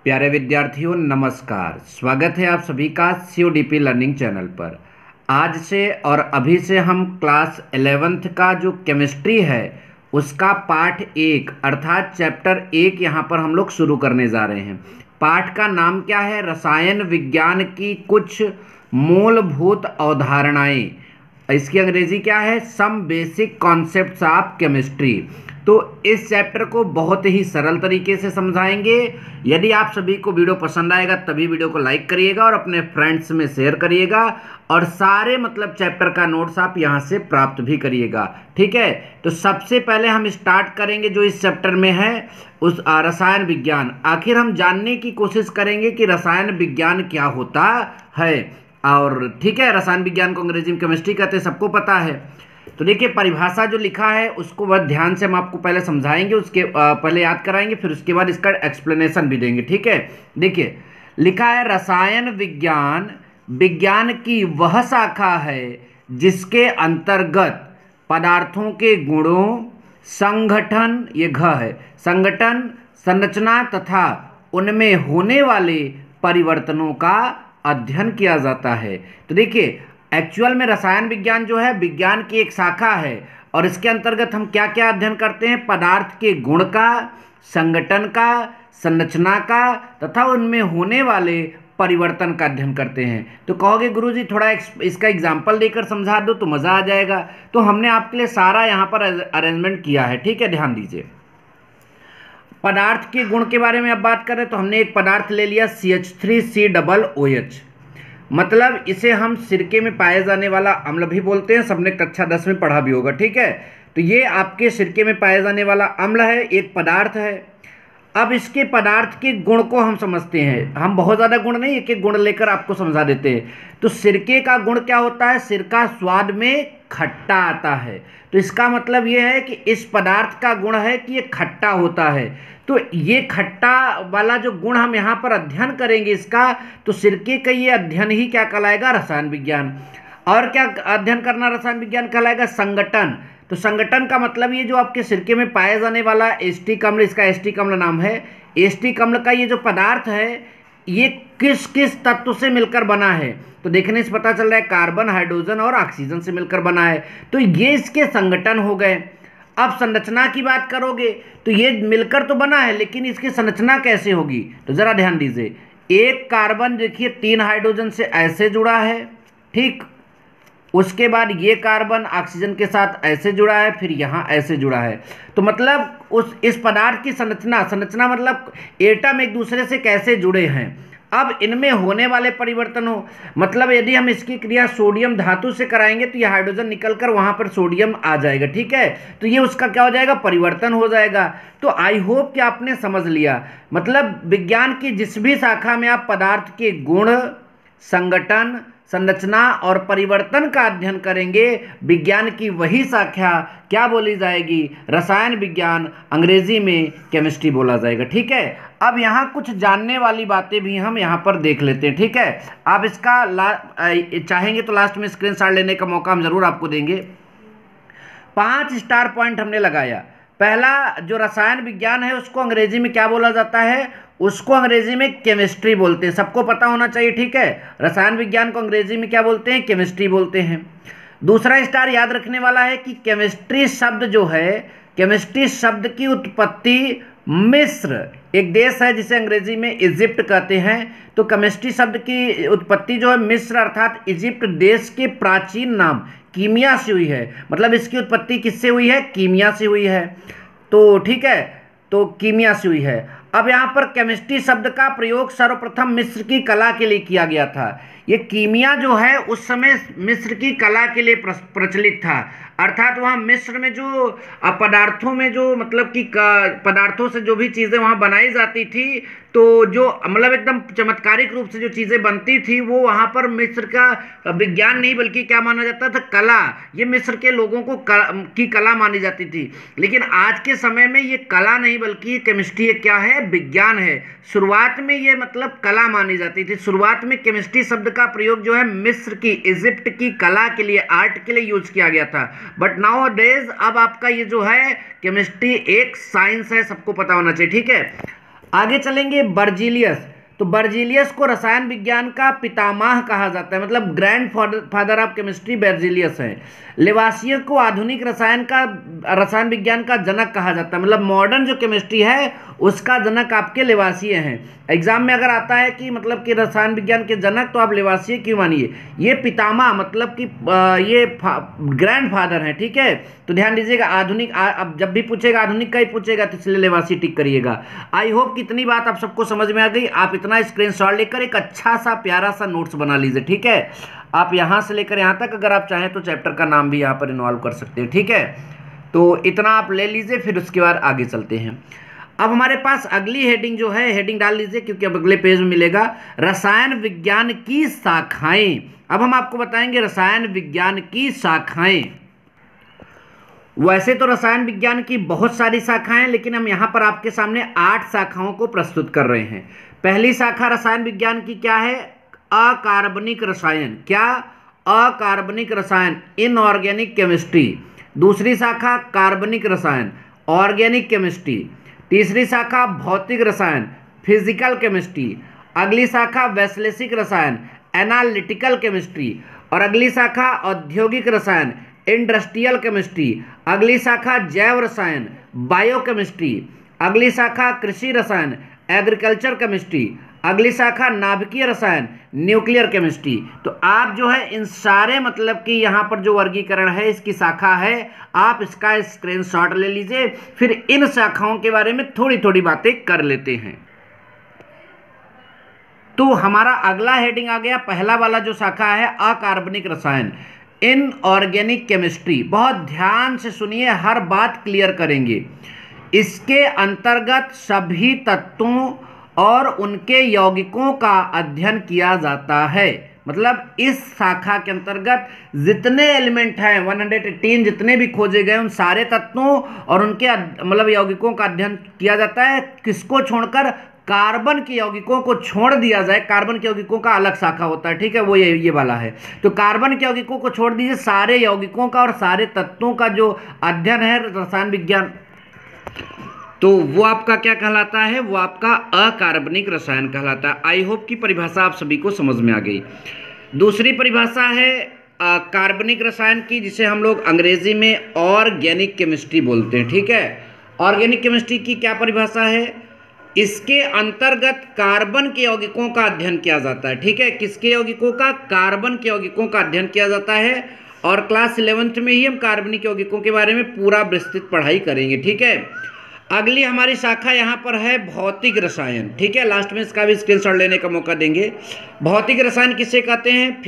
प्यारे विद्यार्थियों नमस्कार। स्वागत है आप सभी का CODP लर्निंग चैनल पर। आज से और अभी से हम क्लास 11th का जो केमिस्ट्री है उसका पाठ 1 अर्थात चैप्टर 1 यहाँ पर हम लोग शुरू करने जा रहे हैं। पाठ का नाम क्या है? रसायन विज्ञान की कुछ मूलभूत अवधारणाएं। इसकी अंग्रेजी क्या है? Some basic concepts of chemistry. तो इस चैप्टर को बहुत ही सरल तरीके से समझाएंगे। यदि आप सभी को वीडियो पसंद आएगा तभी वीडियो को लाइक करिएगा और अपने फ्रेंड्स में शेयर करिएगा और सारे चैप्टर का नोट्स आप यहाँ से प्राप्त भी करिएगा। ठीक है, तो सबसे पहले हम स्टार्ट करेंगे जो इस चैप्टर में है उस रसायन विज्ञान। आखिर हम जानने की कोशिश करेंगे कि रसायन विज्ञान क्या होता है। और ठीक है, रसायन विज्ञान को अंग्रेजी में केमिस्ट्री कहते हैं, सबको पता है। तो देखिए, परिभाषा जो लिखा है उसको बहुत ध्यान से हम आपको पहले समझाएंगे, उसके पहले याद कराएंगे, फिर उसके बाद इसका एक्सप्लेनेशन भी देंगे। ठीक है, देखिए लिखा है रसायन विज्ञान विज्ञान की वह शाखा है जिसके अंतर्गत पदार्थों के गुणों, संगठन, ये घ है, संगठन, संरचना तथा उनमें होने वाले परिवर्तनों का अध्ययन किया जाता है। तो देखिए, एक्चुअल में रसायन विज्ञान जो है विज्ञान की एक शाखा है और इसके अंतर्गत हम क्या क्या अध्ययन करते हैं? पदार्थ के गुण का, संगठन का, संरचना का तथा उनमें होने वाले परिवर्तन का अध्ययन करते हैं। तो कहोगे गुरुजी थोड़ा इसका एग्जाम्पल देकर समझा दो तो मज़ा आ जाएगा। तो हमने आपके लिए सारा यहाँ पर अरेंजमेंट किया है। ठीक है, ध्यान दीजिए। पदार्थ के गुण के बारे में अब बात करें तो हमने एक पदार्थ ले लिया CH3COOH, मतलब इसे हम सिरके में पाए जाने वाला अम्ल भी बोलते हैं। सबने कक्षा 10 में पढ़ा भी होगा। ठीक है, तो ये आपके सिरके में पाए जाने वाला अम्ल है, एक पदार्थ है। अब इसके पदार्थ के गुण को हम समझते हैं। हम बहुत ज़्यादा गुण नहीं, एक एक गुण लेकर आपको समझा देते हैं। तो सिरके का गुण क्या होता है? सिरका स्वाद में खट्टा आता है। तो इसका मतलब ये है कि इस पदार्थ का गुण है कि ये खट्टा होता है। तो ये खट्टा वाला जो गुण हम यहाँ पर अध्ययन करेंगे इसका, तो सिरके का ये अध्ययन ही क्या कहलाएगा? रसायन विज्ञान। और क्या अध्ययन करना रसायन विज्ञान कहलाएगा? संगठन। तो संगठन का मतलब ये जो आपके सिरके में पाए जाने वाला एस्टिक अम्ल, इसका एस्टिक अम्ल नाम है। एस्टिक अम्ल का ये जो पदार्थ है ये किस किस तत्व से मिलकर बना है? तो देखने से पता चल रहा है कार्बन, हाइड्रोजन और ऑक्सीजन से मिलकर बना है। तो ये इसके संगठन हो गए। अब संरचना की बात करोगे तो ये मिलकर तो बना है लेकिन इसकी संरचना कैसे होगी? तो जरा ध्यान दीजिए। एक कार्बन देखिए 3 हाइड्रोजन से ऐसे जुड़ा है, ठीक। उसके बाद ये कार्बन ऑक्सीजन के साथ ऐसे जुड़ा है, फिर यहाँ ऐसे जुड़ा है। तो मतलब इस पदार्थ की संरचना मतलब एटम एक दूसरे से कैसे जुड़े हैं। अब इनमें होने वाले परिवर्तन हो, मतलब यदि हम इसकी क्रिया सोडियम धातु से कराएंगे तो ये हाइड्रोजन निकलकर वहाँ पर सोडियम आ जाएगा। ठीक है, तो ये उसका क्या हो जाएगा? परिवर्तन हो जाएगा। तो आई होप कि आपने समझ लिया। मतलब विज्ञान की जिस भी शाखा में आप पदार्थ के गुण, संगठन, संरचना और परिवर्तन का अध्ययन करेंगे, विज्ञान की वही शाखा क्या बोली जाएगी? रसायन विज्ञान, अंग्रेजी में केमिस्ट्री बोला जाएगा। ठीक है, अब यहाँ कुछ जानने वाली बातें भी हम यहाँ पर देख लेते हैं। ठीक है, आप इसका चाहेंगे तो लास्ट में स्क्रीनशॉट लेने का मौका हम जरूर आपको देंगे। 5 स्टार पॉइंट हमने लगाया। पहला, जो रसायन विज्ञान है उसको अंग्रेजी में क्या बोला जाता है? उसको अंग्रेजी में केमिस्ट्री बोलते हैं, सबको पता होना चाहिए। ठीक है, रसायन विज्ञान को अंग्रेजी में क्या बोलते हैं? केमिस्ट्री बोलते हैं। दूसरा स्टार याद रखने वाला है कि केमिस्ट्री शब्द जो है, केमिस्ट्री शब्द की उत्पत्ति मिस्र, एक देश है जिसे अंग्रेजी में इजिप्ट कहते हैं। तो केमिस्ट्री शब्द की उत्पत्ति जो है मिस्र अर्थात इजिप्ट देश के प्राचीन नाम कीमिया से हुई है। मतलब इसकी उत्पत्ति किससे हुई है? कीमिया से हुई है। तो ठीक है, तो कीमिया से हुई है। अब यहाँ पर केमिस्ट्री शब्द का प्रयोग सर्वप्रथम मिस्र की कला के लिए किया गया था। ये कीमिया जो है उस समय मिस्र की कला के लिए प्रचलित था, अर्थात वहाँ मिस्र में जो पदार्थों में जो मतलब कि पदार्थों से जो भी चीज़ें वहाँ बनाई जाती थी, तो जो मतलब एकदम चमत्कारिक रूप से जो चीज़ें बनती थी वो वहाँ पर मिस्र का विज्ञान नहीं बल्कि क्या माना जाता था? कला। ये मिस्र के लोगों को की कला मानी जाती थी। लेकिन आज के समय में ये कला नहीं बल्कि केमिस्ट्री एक क्या है? विज्ञान है। शुरुआत में ये मतलब कला मानी जाती थी। शुरुआत में केमिस्ट्री शब्द का प्रयोग जो है मिस्र की, इजिप्ट की कला के लिए, आर्ट के लिए यूज किया गया था। बट नाउ डेज अब आपका ये जो है केमिस्ट्री एक साइंस है, सबको पता होना चाहिए। ठीक है, आगे चलेंगे बर्जीलियस। तो बर्जीलियस को रसायन विज्ञान का पितामह कहा जाता है, मतलब grand father of chemistry Berzelius है। लेवासिये को आधुनिक रसायन विज्ञान का जनक कहा जाता है, मतलब मॉडर्न जो केमिस्ट्री है उसका जनक आपके लेवासिये हैं। एग्जाम में अगर आता है कि मतलब कि रसायन विज्ञान के जनक, तो आप लेवासिये क्यों मानिए, ये पितामह मतलब कि ये ग्रैंड फादर हैं, ठीक है। तो ध्यान दीजिएगा, आधुनिक अब जब भी पूछेगा आधुनिक का ही पूछेगा, तो इसलिए लेवासिये टिक करिएगा। आई होप कितनी बात आप सबको समझ में आ गई। आप इतना स्क्रीनशॉट लेकर एक अच्छा सा प्यारा सा नोट्स बना लीजिए, ठीक है। आप यहाँ से लेकर यहाँ तक अगर आप चाहें तो चैप्टर का नाम भी यहाँ पर इन्वॉल्व कर सकते हैं, ठीक है। तो इतना आप ले लीजिए, फिर उसके बाद आगे चलते हैं। अब हमारे पास अगली हेडिंग जो है, हेडिंग डाल लीजिए क्योंकि अब अगले पेज में मिलेगा रसायन विज्ञान की शाखाएं। अब हम आपको बताएंगे रसायन विज्ञान की शाखाएं। वैसे तो रसायन विज्ञान की बहुत सारी शाखाएं, लेकिन हम यहाँ पर आपके सामने 8 शाखाओं को प्रस्तुत कर रहे हैं। पहली शाखा रसायन विज्ञान की क्या है? अकार्बनिक रसायन। क्या? अकार्बनिक रसायन, इनऑर्गेनिक केमिस्ट्री। दूसरी शाखा कार्बनिक रसायन, ऑर्गेनिक केमिस्ट्री। तीसरी शाखा भौतिक रसायन, फिजिकल केमिस्ट्री। अगली शाखा वैश्लेषिक रसायन, एनालिटिकल केमिस्ट्री। और अगली शाखा औद्योगिक रसायन, इंडस्ट्रियल केमिस्ट्री। अगली शाखा जैव रसायन, बायोकेमिस्ट्री। अगली शाखा कृषि रसायन, एग्रीकल्चर केमिस्ट्री। अगली शाखा नाभिकीय रसायन, न्यूक्लियर केमिस्ट्री। तो आप जो है इन सारे मतलब कि यहाँ पर जो वर्गीकरण है इसकी शाखा है, आप इसका स्क्रीनशॉट ले लीजिए। फिर इन शाखाओं के बारे में थोड़ी थोड़ी बातें कर लेते हैं। तो हमारा अगला हेडिंग आ गया, पहला वाला जो शाखा है अकार्बनिक रसायन, इनऑर्गेनिक केमिस्ट्री। बहुत ध्यान से सुनिए, हर बात क्लियर करेंगे। इसके अंतर्गत सभी तत्वों और उनके यौगिकों का अध्ययन किया जाता है। मतलब इस शाखा के अंतर्गत जितने एलिमेंट हैं 118 जितने भी खोजे गए, उन सारे तत्वों और उनके मतलब यौगिकों का अध्ययन किया जाता है। किसको छोड़कर? कार्बन के यौगिकों को छोड़ दिया जाए। कार्बन के यौगिकों का अलग शाखा होता है, ठीक है, वो ये वाला है। तो कार्बन के यौगिकों को छोड़ दीजिए, सारे यौगिकों का और सारे तत्वों का जो अध्ययन है रसायन विज्ञान, तो वो आपका क्या कहलाता है? वो आपका अकार्बनिक रसायन कहलाता है। आई होप की परिभाषा आप सभी को समझ में आ गई। दूसरी परिभाषा है कार्बनिक रसायन की, जिसे हम लोग अंग्रेजी में ऑर्गेनिक केमिस्ट्री बोलते हैं, ठीक है। ऑर्गेनिक केमिस्ट्री की क्या परिभाषा है? इसके अंतर्गत कार्बन के यौगिकों का अध्ययन किया जाता है, ठीक है। किसके यौगिकों का? कार्बन के यौगिकों का अध्ययन किया जाता है। और क्लास 11th में ही हम कार्बनिक यौगिकों के बारे में पूरा विस्तृत पढ़ाई करेंगे, ठीक है। अगली हमारी शाखा यहाँ पर है भौतिक रसायन, ठीक है। लास्ट में इसका भी स्क्रीनशॉट लेने का मौका देंगे। भौतिक रसायन किसे कहते हैं?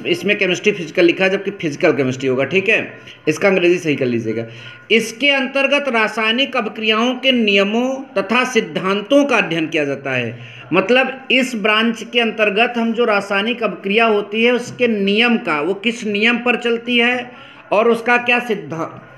इसमें केमिस्ट्री फिजिकल लिखा है, जबकि फिजिकल केमिस्ट्री होगा, ठीक है। इसका अंग्रेजी सही कर लीजिएगा। इसके अंतर्गत रासायनिक अभिक्रियाओं के नियमों तथा सिद्धांतों का अध्ययन किया जाता है। मतलब इस ब्रांच के अंतर्गत हम जो रासायनिक अभिक्रिया होती है उसके नियम का, वो किस नियम पर चलती है और उसका क्या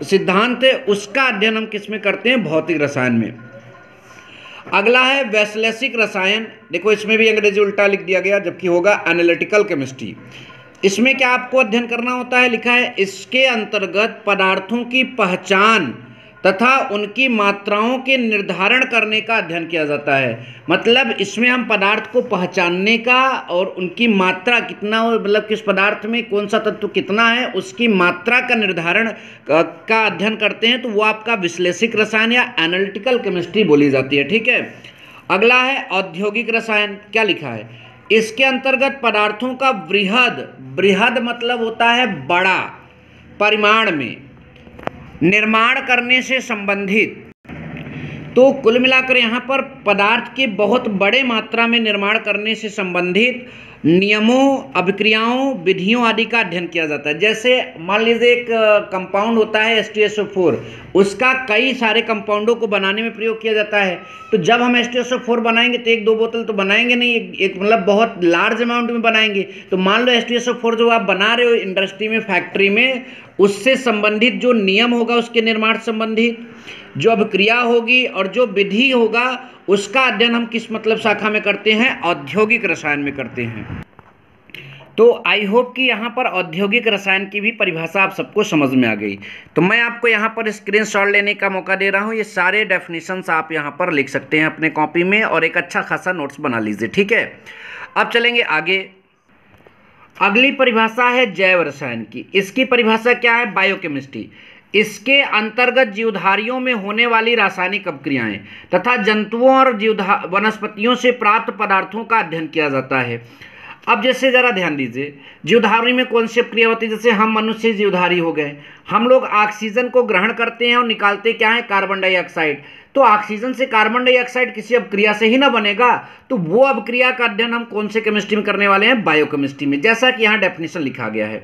सिद्धांत है, उसका अध्ययन हम किस में करते हैं? भौतिक रसायन में। अगला है वैश्लेषिक रसायन। देखो इसमें भी अंग्रेजी उल्टा लिख दिया गया, जबकि होगा एनालिटिकल केमिस्ट्री। इसमें क्या आपको अध्ययन करना होता है? लिखा है इसके अंतर्गत पदार्थों की पहचान तथा उनकी मात्राओं के निर्धारण करने का अध्ययन किया जाता है। मतलब इसमें हम पदार्थ को पहचानने का और उनकी मात्रा कितना, मतलब किस पदार्थ में कौन सा तत्व कितना है, उसकी मात्रा का निर्धारण का अध्ययन करते हैं। तो वो आपका विश्लेषिक रसायन या एनालिटिकल केमिस्ट्री बोली जाती है, ठीक है। अगला है औद्योगिक रसायन। क्या लिखा है? इसके अंतर्गत पदार्थों का बृहद मतलब होता है बड़ा, परिमाण में निर्माण करने से संबंधित। तो कुल मिलाकर यहाँ पर पदार्थ के बहुत बड़े मात्रा में निर्माण करने से संबंधित नियमों, अभिक्रियाओं, विधियों आदि का अध्ययन किया जाता है। जैसे मान लीजिए एक कंपाउंड होता है H2SO4, उसका कई सारे कंपाउंडों को बनाने में प्रयोग किया जाता है। तो जब हम H2SO4 बनाएंगे तो 1-2 बोतल तो बनाएंगे नहीं, एक मतलब बहुत लार्ज अमाउंट में बनाएंगे। तो मान लो H2SO4 जो आप बना रहे हो इंडस्ट्री में, फैक्ट्री में, उससे संबंधित जो नियम होगा, उसके निर्माण संबंधित जो अभिक्रिया होगी और जो विधि होगा, उसका अध्ययन हम किस मतलब शाखा में करते हैं? औद्योगिक रसायन में करते हैं। तो आई होप कि यहाँ पर औद्योगिक रसायन की भी परिभाषा आप सबको समझ में आ गई। तो मैं आपको यहाँ पर स्क्रीनशॉट लेने का मौका दे रहा हूँ। ये सारे डेफिनेशंस आप यहाँ पर लिख सकते हैं अपने कॉपी में और एक अच्छा खासा नोट्स बना लीजिए, ठीक है। अब चलेंगे आगे। अगली परिभाषा है जैव रसायन की। इसकी परिभाषा क्या है? बायोकेमिस्ट्री। इसके अंतर्गत जीवधारियों में होने वाली रासायनिक अपक्रियाएं तथा जंतुओं और वनस्पतियों से प्राप्त पदार्थों का अध्ययन किया जाता है। अब जैसे जरा ध्यान दीजिए, जीवधारी में कौन सी अपक्रिया होती है? जैसे हम मनुष्य जीवधारी हो गए, हम लोग ऑक्सीजन को ग्रहण करते हैं और निकालते क्या है? Carbon dioxide. तो ऑक्सीजन से कार्बन डाइऑक्साइड किसी अपक्रिया से ही ना बनेगा, तो वो अपक्रिया का अध्ययन हम कौन से केमिस्ट्री में करने वाले हैं? बायोकेमिस्ट्री में, जैसा कि यहाँ डेफिनेशन लिखा गया है।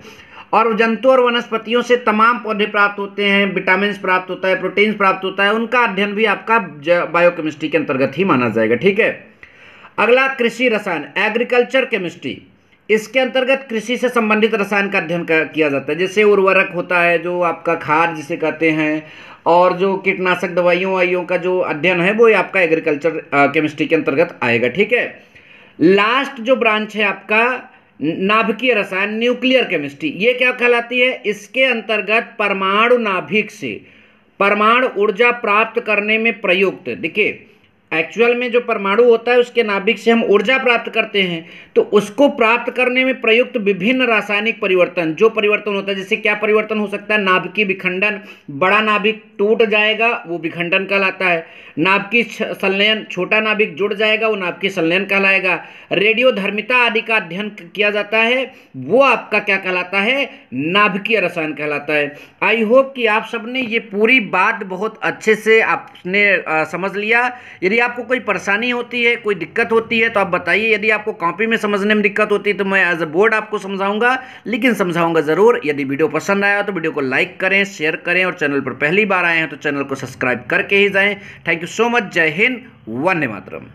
और जंतु और वनस्पतियों से तमाम पौधे प्राप्त होते हैं, विटामिन प्राप्त होता है, प्रोटीन्स प्राप्त होता है, उनका अध्ययन भी आपका बायोकेमिस्ट्री के अंतर्गत ही माना जाएगा, ठीक है। अगला कृषि रसायन, एग्रीकल्चर केमिस्ट्री। इसके अंतर्गत कृषि से संबंधित रसायन का अध्ययन किया जाता है। जैसे उर्वरक होता है, जो आपका खाद जिसे कहते हैं, और जो कीटनाशक दवाइयों का जो अध्ययन है वो आपका एग्रीकल्चर केमिस्ट्री के अंतर्गत आएगा, ठीक है। लास्ट जो ब्रांच है आपका नाभिकीय रसायन, न्यूक्लियर केमिस्ट्री। ये क्या कहलाती है? इसके अंतर्गत परमाणु नाभिक से परमाणु ऊर्जा प्राप्त करने में प्रयुक्त, देखिए एक्चुअल में जो परमाणु होता है उसके नाभिक से हम ऊर्जा प्राप्त करते हैं, तो उसको प्राप्त करने में प्रयुक्त विभिन्न रासायनिक परिवर्तन, जो परिवर्तन होता है, जैसे क्या परिवर्तन हो सकता है? नाभिकीय विखंडन, बड़ा नाभिक टूट जाएगा वो विखंडन कहलाता है। नाभिकीय संलयन, छोटा नाभिक जुड़ जाएगा वो नाभिकीय संलयन कहलाएगा। रेडियोधर्मिता आदि का अध्ययन किया जाता है, वो आपका क्या कहलाता है? नाभिकीय रसायन कहलाता है। आई होप कि आप सबने ये पूरी बात बहुत अच्छे से आपने समझ लिया। यदि आपको कोई परेशानी होती है, कोई दिक्कत होती है तो आप बताइए। यदि आपको कॉपी में समझने में दिक्कत होती है तो मैं एज अ बोर्ड आपको समझाऊंगा, लेकिन समझाऊंगा ज़रूर। यदि वीडियो पसंद आया तो वीडियो को लाइक करें, शेयर करें, और चैनल पर पहली बार आए हैं तो चैनल को सब्सक्राइब करके ही जाएं। Thank you so much. जय हिंद, वंदे मातरम।